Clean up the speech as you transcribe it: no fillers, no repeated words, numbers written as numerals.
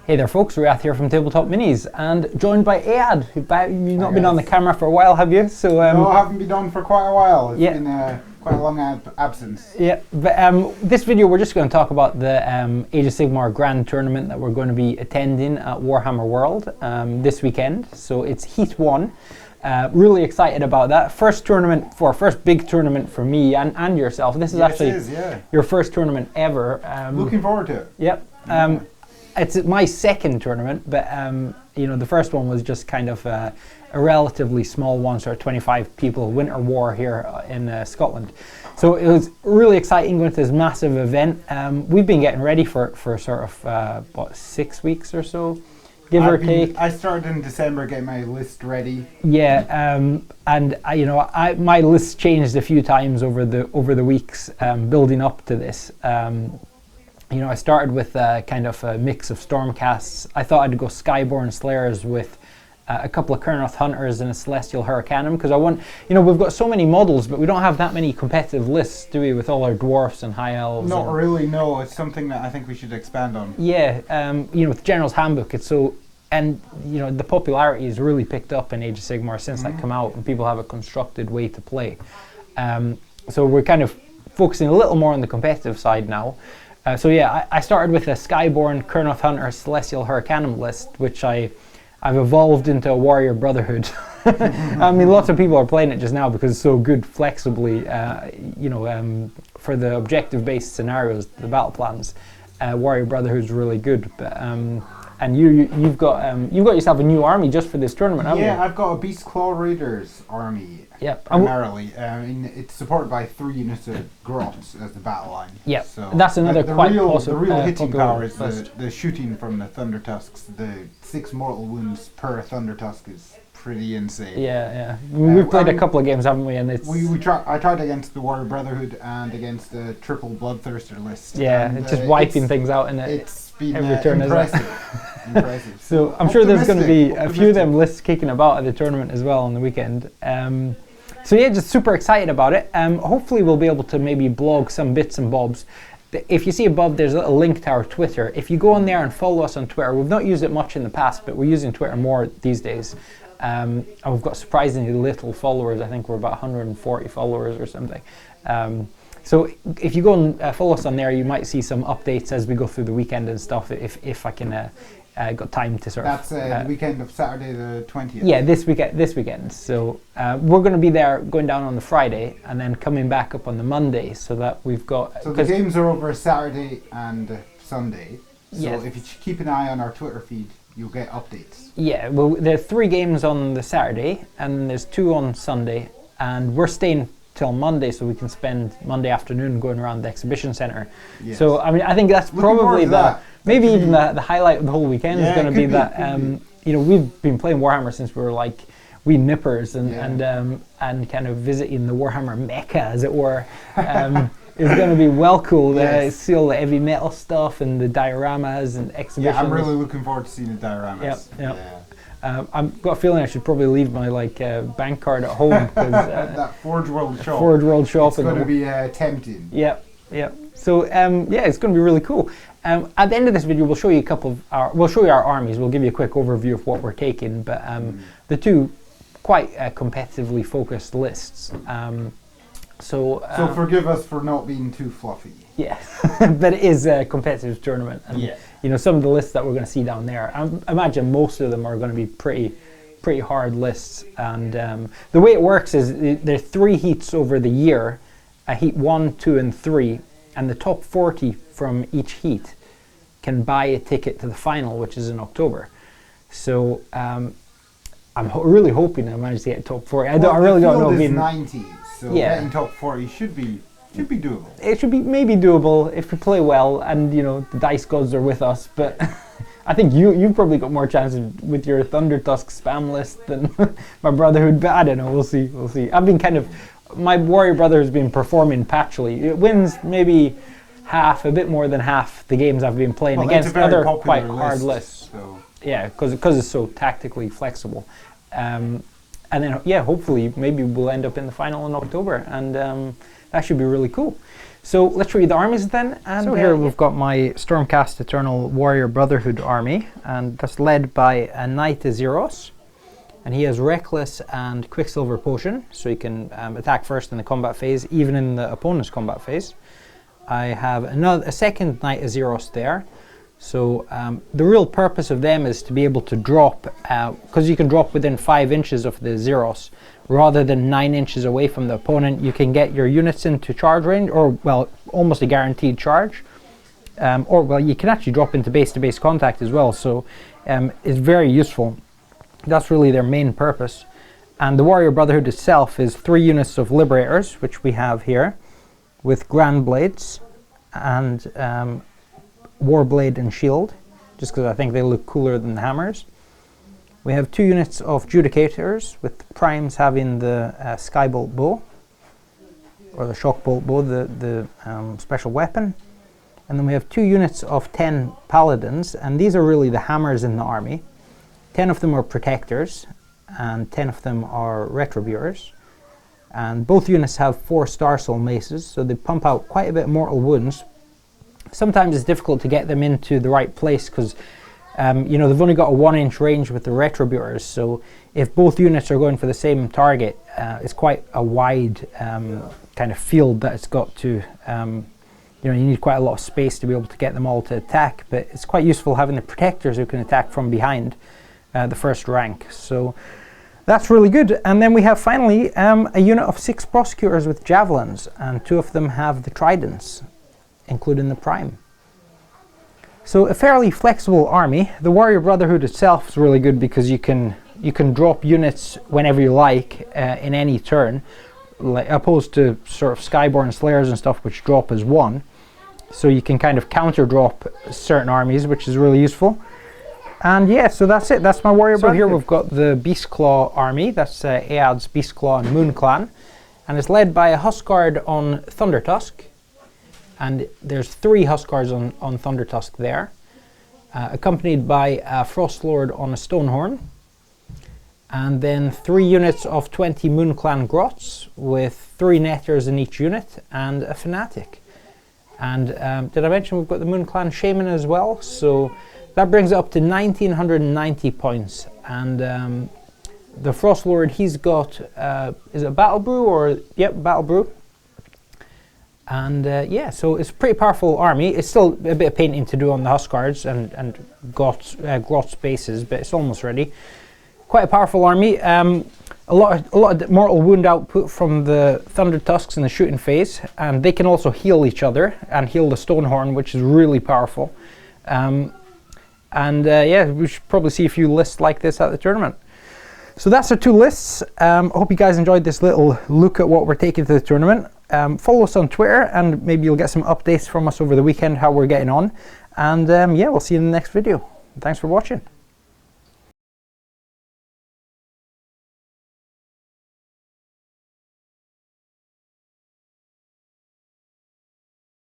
Hey there folks, Riath here from Tabletop Minis and joined by Ayad, who's not been on the camera for a while, have you? So no, I haven't been on for quite a while. It's been quite a long absence. Yeah, but this video we're just going to talk about the Age of Sigmar Grand Tournament that we're going to be attending at Warhammer World this weekend. So it's Heat 1. Really excited about that. First big tournament for me and yourself. This is your first tournament ever. Looking forward to it. Yep. It's my second tournament, but the first one was just kind of a relatively small one, sort of 25 people, Winter War here in Scotland. So it was really exciting going to this massive event. We've been getting ready for sort of 6 weeks or so, give or take. I started in December getting my list ready. Yeah, and my list changed a few times over the weeks building up to this. I started with kind of a mix of Stormcasts. I thought I'd go Skyborn Slayers with a couple of Kurnoth Hunters and a Celestial Hurricanum, because I want, we've got so many models, but we don't have that many competitive lists, do we, with all our Dwarfs and High Elves? Not really, no. It's something that I think we should expand on. Yeah, with General's Handbook, it's so, and the popularity has really picked up in Age of Sigmar since that come out, and people have a constructed way to play. So we're kind of focusing a little more on the competitive side now. I started with a Skyborn, Kurnoth Hunter, Celestial Hurricanum list, which I've evolved into a Warrior Brotherhood. I mean, lots of people are playing it just now because it's so good flexibly, for the objective-based scenarios, the battle plans. Warrior Brotherhood's really good, but and you've got yourself a new army just for this tournament, haven't you? Yeah, I've got a Beast Claw Raiders army. Yep. Primarily, it's supported by 3 units of Grots as the battle line. Yeah, so that's another the quite real, awesome. The real hitting power is the shooting from the Thunder Tusks. The 6 mortal wounds per Thunder Tusk is pretty insane. Yeah. We've played a couple of games, haven't we? And it's I tried against the Warrior Brotherhood and against the triple Bloodthirster list. Yeah, it's just wiping things out in it. It's been every turn, impressive. So I'm sure there's going to be a few of them lists kicking about at the tournament as well on the weekend. Just super excited about it. Hopefully we'll be able to maybe blog some bits and bobs. If you see above, there's a little link to our Twitter. If you go on there and follow us on Twitter, we've not used it much in the past, but we're using Twitter more these days. And we've got surprisingly little followers. I think we're about 140 followers or something. So if you go and follow us on there, you might see some updates as we go through the weekend and stuff, if I can got time to sort of... That's the weekend of Saturday the 20th. Yeah, this weekend. So we're going to be there going down on the Friday and then coming back up on the Monday, so that we've got... So the games are over Saturday and Sunday. So yes. If you keep an eye on our Twitter feed, you'll get updates. Yeah, well, there are 3 games on the Saturday and then there's 2 on Sunday, and we're staying till Monday so we can spend Monday afternoon going around the exhibition centre. Yes. So I mean, I think that's probably maybe even the highlight of the whole weekend is going to be that we've been playing Warhammer since we were like wee nippers and kind of visiting the Warhammer Mecca, as it were. Is going to be well cool. Yes. See all the heavy metal stuff and the dioramas and exhibitions. Yeah, I'm really looking forward to seeing the dioramas. Yep. I've got a feeling I should probably leave my bank card at home, because that Forge World shop. It's going to be tempting. Yep. So it's going to be really cool. At the end of this video, we'll show you our armies. We'll give you a quick overview of what we're taking, but the 2 quite competitively focused lists. So forgive us for not being too fluffy. Yeah, but it is a competitive tournament, and some of the lists that we're going to see down there, I imagine most of them are going to be pretty hard lists. And the way it works is there are 3 heats over the year, heat 1, 2, and 3, and the top 40 from each heat can buy a ticket to the final, which is in October. So I'm really hoping I manage to get top 40. I really don't know. Being 90, so getting top 40 should be doable. It should be maybe doable if we play well and the dice gods are with us. But I think you've probably got more chances with your Thunder Tusk spam list than my Brotherhood. But I don't know. We'll see. I've been my Warrior Brother has been performing patchily. It wins maybe a bit more than half the games I've been playing against other quite hard lists. So. Yeah, because it's so tactically flexible. And then hopefully maybe we'll end up in the final in October, and that should be really cool. So let's read the armies then. And so here we've got my Stormcast Eternal Warrior Brotherhood army, and that's led by a Knight Azeros. And he has Reckless and Quicksilver Potion, so he can attack first in the combat phase, even in the opponent's combat phase. I have a second Knight Azeros there. So the real purpose of them is to be able to drop, because you can drop within 5 inches of the Azeros, rather than 9 inches away from the opponent. You can get your units into charge range, or well, almost a guaranteed charge. Or well, you can actually drop into base-to-base contact as well, so it's very useful. That's really their main purpose. And the Warrior Brotherhood itself is 3 units of Liberators, which we have here, with Grand Blades and Warblade and Shield, just because I think they look cooler than the hammers. We have 2 units of Judicators, with Primes having the Skybolt Bow, or the Shockbolt Bow, the special weapon. And then we have 2 units of 10 Paladins, and these are really the hammers in the army. 10 of them are Protectors, and 10 of them are Retributors. And both units have 4 Star Soul Maces, so they pump out quite a bit of mortal wounds. Sometimes it's difficult to get them into the right place, because you know, they've only got a 1-inch range with the Retributors, so if both units are going for the same target, it's quite a wide kind of field that it's got to, you know, you need quite a lot of space to be able to get them all to attack, but it's quite useful having the Protectors who can attack from behind the first rank. So that's really good. And then we have finally a unit of 6 Prosecutors with Javelins, and 2 of them have the Tridents, including the Prime. So a fairly flexible army. The Warrior Brotherhood itself is really good because you can drop units whenever you like in any turn, like, opposed to sort of Skyborn Slayers and stuff which drop as 1. So you can kind of counter drop certain armies, which is really useful. And yeah, so that's it. That's my Warrior Brotherhood. So here we've got the Beastclaw army. That's Ead's Beastclaw and Moon Clan, and it's led by a Huskard on Thundertusk. And there's 3 Huskards on Thundertusk there, accompanied by a Frostlord on a Stonehorn, and then 3 units of 20 Moon Clan Grots with 3 Netters in each unit and a Fanatic. And did I mention we've got the Moon Clan Shaman as well? So that brings it up to 1990 points. And the Frostlord, he's got, is it Battle Brew or, yep, Battle Brew. And yeah, so it's a pretty powerful army. It's still a bit of painting to do on the Huskards and Grot's bases, but it's almost ready. Quite a powerful army. A lot of mortal wound output from the Thunder Tusks in the shooting phase, and they can also heal each other and heal the Stonehorn, which is really powerful. Yeah, we should probably see a few lists like this at the tournament. So that's our 2 lists. I hope you guys enjoyed this little look at what we're taking to the tournament. Follow us on Twitter, and maybe you'll get some updates from us over the weekend how we're getting on. And yeah, we'll see you in the next video. Thanks for watching.